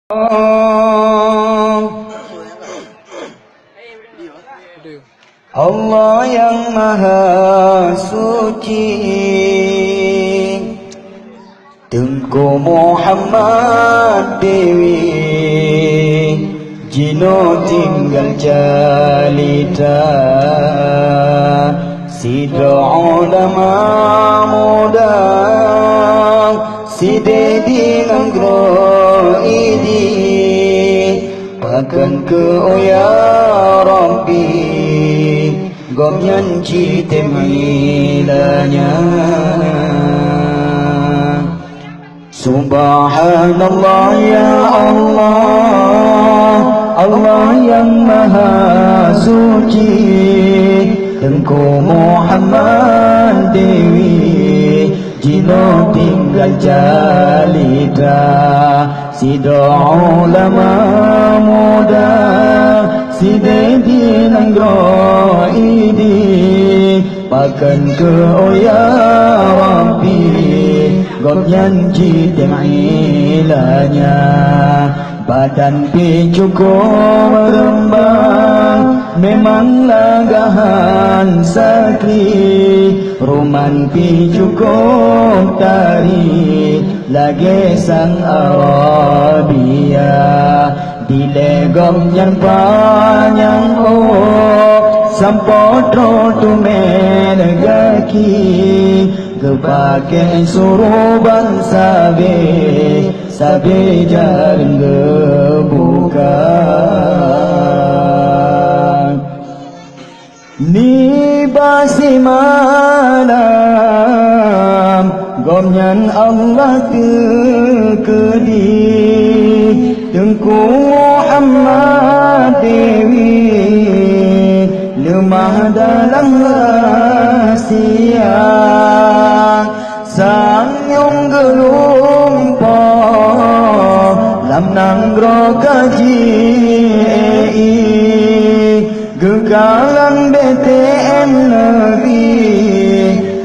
Allah yang Maha Suci, Tengku Muhammad Dewi, Jino tinggal jalita, Sidra ulama muda, Side dengan groidi, Pakan ke ya Rabbi, Gom nyanci temilanya. Subhanallah ya Allah, Allah yang Maha Suci, Tengku Muhammad Dewi, Jino tinggal jalita, Sidra ulama muda, Side dinanggro idi, Pakan ke ya Rabbi, God nyanci temilanya. Badan pi cukup merembang, memang lagahan sakri, Ruman pi cukup tari, lagi sang Arabia, Dilegom yang panjang sampotro tumen gaki, Kepake suruban sabe jaring gebuka. Ni basi malam, Gomnyan Allah tekedi, Tengku Muhammad Dewi, lemah dalam rahsia, Sangyong gelumpang, Lam nanggro kaji Gegalang BTN Negeri,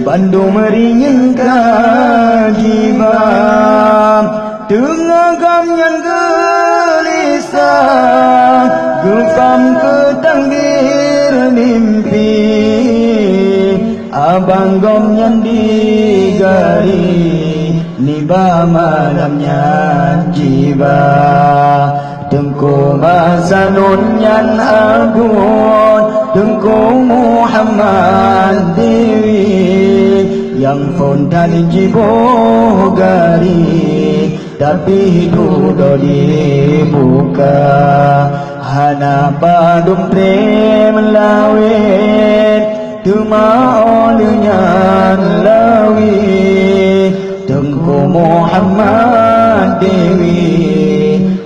Bandung meringin kajibam, Tengah gamyan gelisah, Gempam ketangdir mimpi, Abang gomnyan digari, Niba malamnya jiba, Tengku Masanun yan agun, Tengku Muhammad Dewi, Yang fontan jibo gari, Tapi duduk dibuka, Hana padum prem lawet, Tumaolnya lawi, Tengku Muhammad Dewi,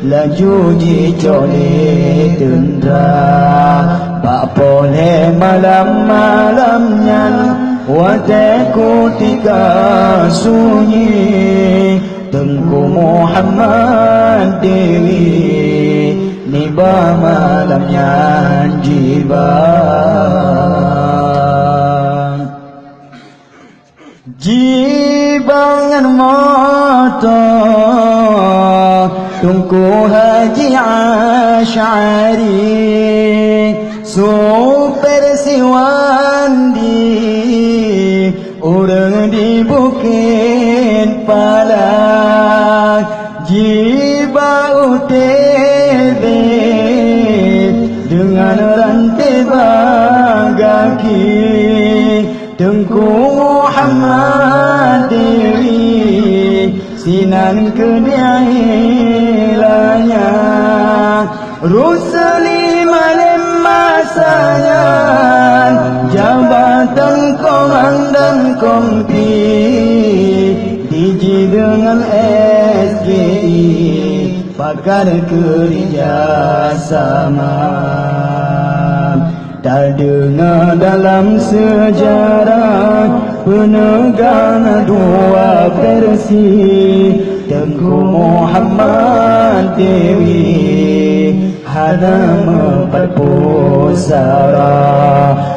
Laju jicole tendra, Pak boleh malam-malamnya, Wateku tika sunyi, Tengku Muhammad Dewi, Niba malamnya jiba. Jibangan mata Tengku Haji Asy'ari, Super Siwandi, Orang di Bukit Palak, Jibau TV, Dengan rantai bagaki, Tengku Muhammad Dewi, Sinan kediailanya, Rusuli malam masanya, Jabatan komandan kompi, Diji dengan SGI, Pakar kerjasama. Tak dengar dalam sejarah penegang dua versi, Tengku Muhammad Dewi, Hana empat pusara.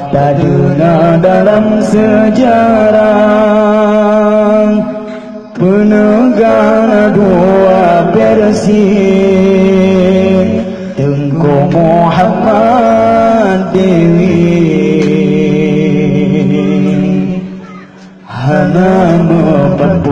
Tak dengar dalam sejarah penegak dua Persia, Tengku Muhammad Dewi. Hana 40